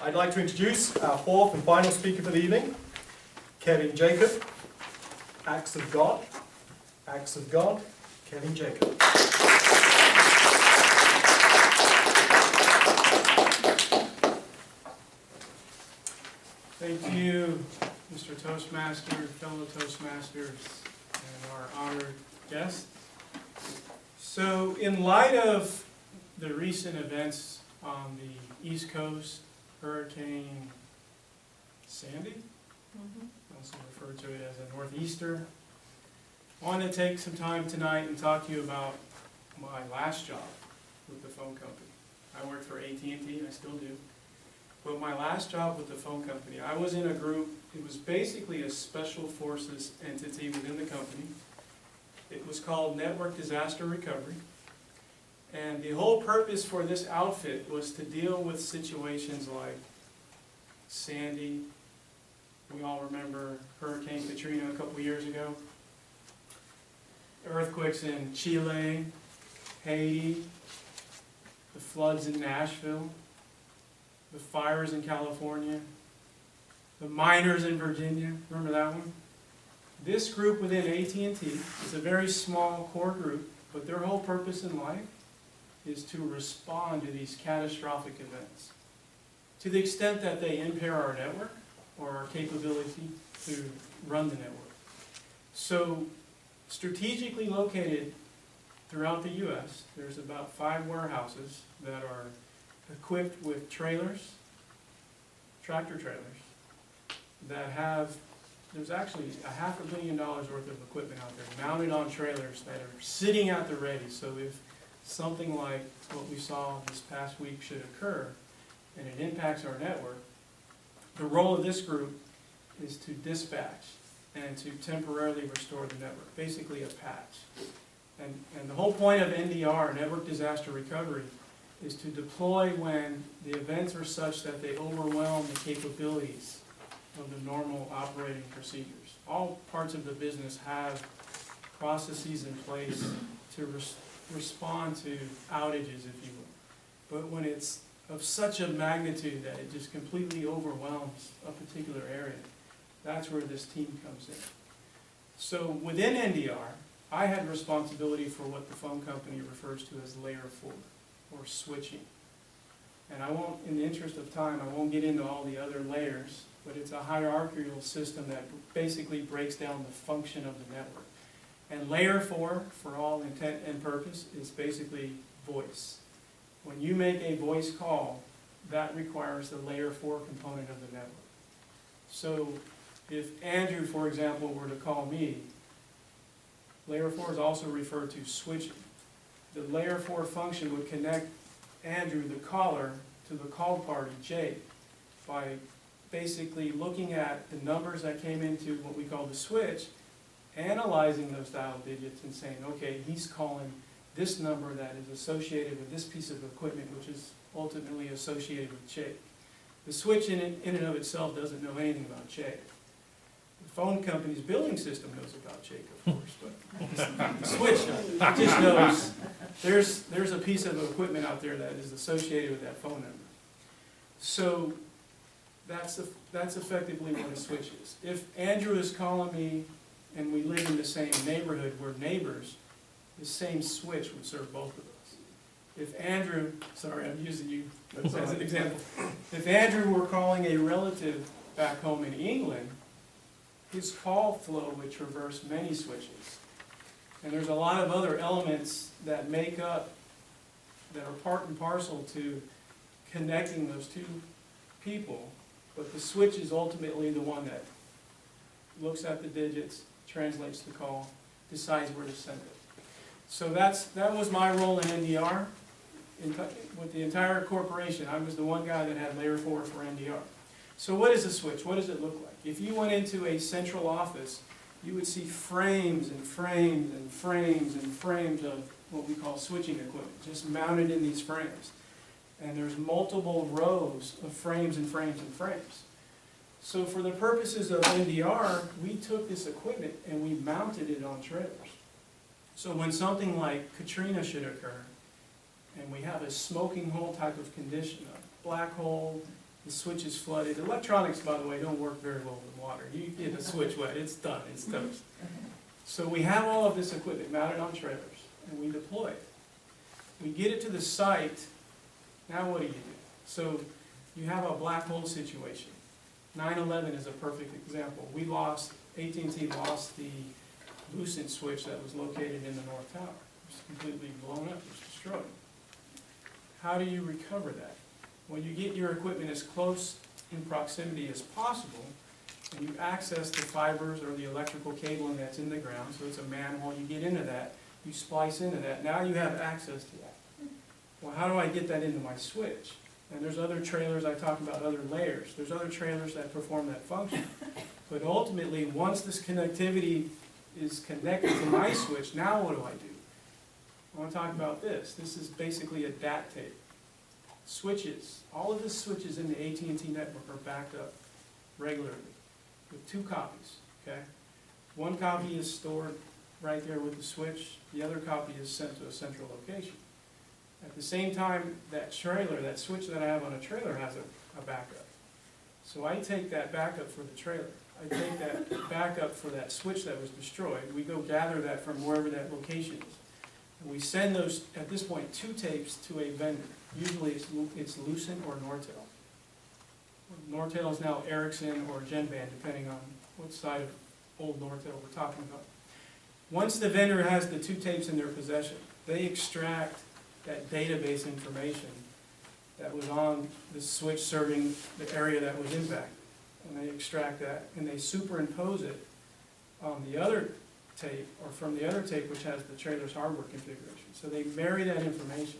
I'd like to introduce our fourth and final speaker for the evening, Kevin Jacob. Acts of God. Acts of God, Kevin Jacob. Thank you, Mr. Toastmaster, fellow Toastmasters, and our honored guests. So, in light of the recent events on the East Coast, Hurricane Sandy, also referred to it as a northeaster, I want to take some time tonight and talk to you about my last job with the phone company. I worked for AT&T, I still do. But my last job with the phone company, I was in a group, it was basically a special forces entity within the company. It was called Network Disaster Recovery. And the whole purpose for this outfit was to deal with situations like Sandy. We all remember Hurricane Katrina a couple years ago. Earthquakes in Chile, Haiti, the floods in Nashville, the fires in California, the miners in Virginia. Remember that one? This group within AT&T is a very small core group, but their whole purpose in life is to respond to these catastrophic events to the extent that they impair our network or our capability to run the network. So, strategically located throughout the U.S., there's about 5 warehouses that are equipped with trailers, tractor trailers, that have, there's actually $500 million worth of equipment out there mounted on trailers that are sitting at the ready. So if something like what we saw this past week should occur and it impacts our network, the role of this group is to dispatch and to temporarily restore the network, basically a patch. And the whole point of NDR, Network Disaster Recovery, is to deploy when the events are such that they overwhelm the capabilities of the normal operating procedures. All parts of the business have processes in place to respond to outages, if you will. But when it's of such a magnitude that it just completely overwhelms a particular area, that's where this team comes in. So within NDR, I had responsibility for what the phone company refers to as layer 4, or switching. And I won't, in the interest of time, I won't get into all the other layers, but it's a hierarchical system that basically breaks down the function of the network. And layer 4, for all intent and purpose, is basically voice. When you make a voice call, that requires the layer 4 component of the network. So if Andrew, for example, were to call me, layer 4 is also referred to switching. The layer 4 function would connect Andrew, the caller, to the called party, Jake, by basically looking at the numbers that came into what we call the switch, analyzing those dial digits and saying, okay, he's calling this number that is associated with this piece of equipment, which is ultimately associated with Jake. The switch in and of itself doesn't know anything about Jake. The phone company's billing system knows about Jake, of course, but the switch doesn't. It just knows there's a piece of equipment out there that is associated with that phone number. So that's effectively what a switch is. If Andrew is calling me and we live in the same neighborhood, we're neighbors, the same switch would serve both of us. If Andrew, sorry, I'm using you as an example. If Andrew were calling a relative back home in England, his call flow would traverse many switches. And there's a lot of other elements that make up, that are part and parcel to connecting those two people. But the switch is ultimately the one that looks at the digits, translates the call, decides where to send it. So that was my role in NDR. With the entire corporation, I was the one guy that had layer 4 for NDR. So what is a switch? What does it look like? If you went into a central office, you would see frames and frames and frames and frames of what we call switching equipment, just mounted in these frames. And there's multiple rows of frames and frames and frames. So for the purposes of NDR, we took this equipment and we mounted it on trailers. So when something like Katrina should occur, and we have a smoking hole type of condition, a black hole, the switch is flooded. Electronics, by the way, don't work very well in water. You get a switch wet, it's done, it's toast. So we have all of this equipment mounted on trailers, and we deploy it. We get it to the site, now what do? So you have a black hole situation. 9/11 is a perfect example. AT&T lost the Lucent switch that was located in the North Tower. It was completely blown up, it was destroyed. How do you recover that? Well, you get your equipment as close in proximity as possible, and you access the fibers or the electrical cabling that's in the ground, so it's a manhole, you get into that, you splice into that, now you have access to that. Well, how do I get that into my switch? And there's other trailers, I talk about other layers, there's other trailers that perform that function. But ultimately, once this connectivity is connected to my switch, now what do? I want to talk about this. This is basically a DAT tape. Switches, all of the switches in the AT&T network are backed up regularly with 2 copies, okay? One copy is stored right there with the switch, the other copy is sent to a central location. At the same time, that trailer, that switch that I have on a trailer has a backup. So I take that backup for the trailer. I take that backup for that switch that was destroyed. We go gather that from wherever that location is. And we send those, at this point, 2 tapes to a vendor. Usually it's Lucent or Nortel. Nortel is now Ericsson or Genband, depending on what side of old Nortel we're talking about. Once the vendor has the 2 tapes in their possession, they extract that database information that was on the switch serving the area that was impacted. And they extract that and they superimpose it on the other tape, or from the other tape which has the trailer's hardware configuration. So they marry that information.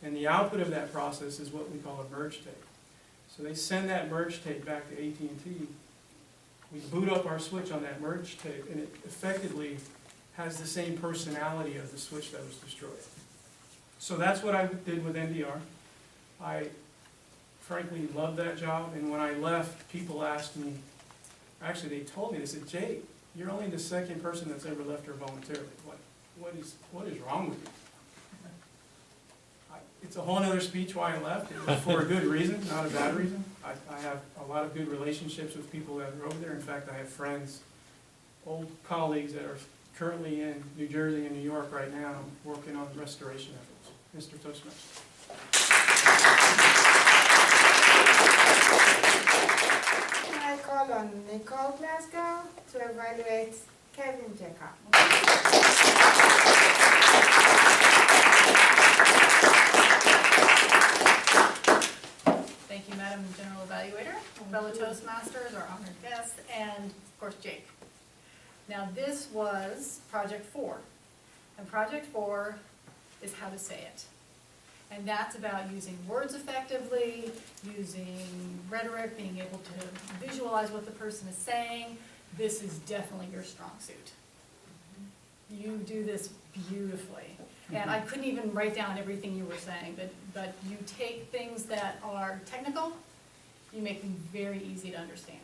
And the output of that process is what we call a merge tape. So they send that merge tape back to AT&T. We boot up our switch on that merge tape, and it effectively has the same personality of the switch that was destroyed. So that's what I did with NDR. I frankly loved that job, and when I left, people asked me, actually they told me, they said, "Jay, you're only the 2nd person that's ever left here voluntarily. What is wrong with you?" It's a whole other speech why I left. It was for a good reason, not a bad reason. I have a lot of good relationships with people that are over there. In fact, I have friends, old colleagues that are currently in New Jersey and New York right now working on restoration efforts. Mr. Toastmaster. I call on Nicole Glasgow to evaluate Kevin Jacob. Thank you, Madam General Evaluator, fellow Toastmasters, our honored guests, and of course Jake. Now this was Project 4, and Project 4 is how to say it. And that's about using words effectively, using rhetoric, being able to visualize what the person is saying. This is definitely your strong suit. You do this beautifully. And I couldn't even write down everything you were saying, but you take things that are technical, you make them very easy to understand.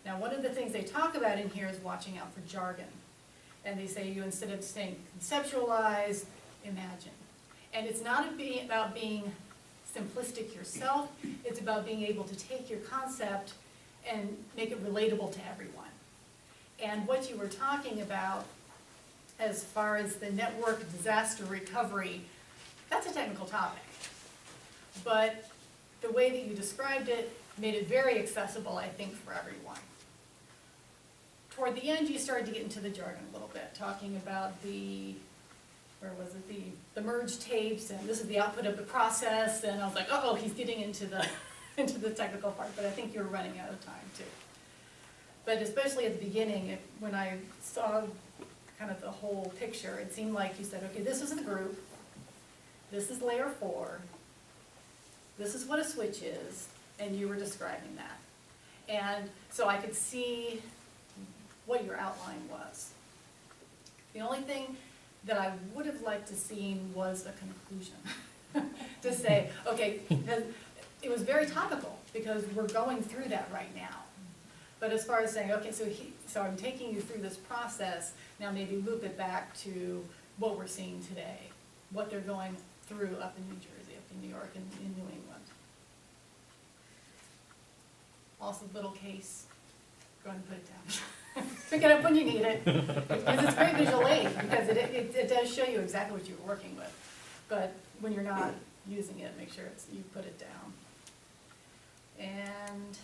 Now, one of the things they talk about in here is watching out for jargon. And they say you, instead of saying conceptualize, imagine. And it's not about being simplistic yourself, it's about being able to take your concept and make it relatable to everyone. And what you were talking about as far as the network disaster recovery, that's a technical topic. But the way that you described it made it very accessible, I think, for everyone. Toward the end, you started to get into the jargon a little bit, talking about the merge tapes, and this is the output of the process, and I was like, uh-oh, he's getting into the into the technical part, but I think you're running out of time too. But especially at the beginning, when I saw kind of the whole picture, it seemed like you said, okay, this is the group, this is layer 4, this is what a switch is, and you were describing that. And so I could see what your outline was. The only thing that I would have liked to see was a conclusion. To say, okay, it was very topical because we're going through that right now. But as far as saying, okay, so I'm taking you through this process, now maybe loop it back to what we're seeing today, what they're going through up in New Jersey, up in New York, and in New England. Also, little case, go ahead and put it down. Pick it up when you need it, because it's great visual aid, because it does show you exactly what you're working with. But when you're not using it, make sure you put it down. And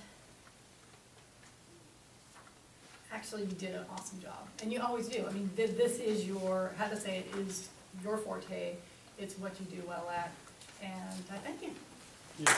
actually, you did an awesome job, and you always do. I mean, this is your, how to say it, is your forte. It's what you do well at, and I thank you. Yeah.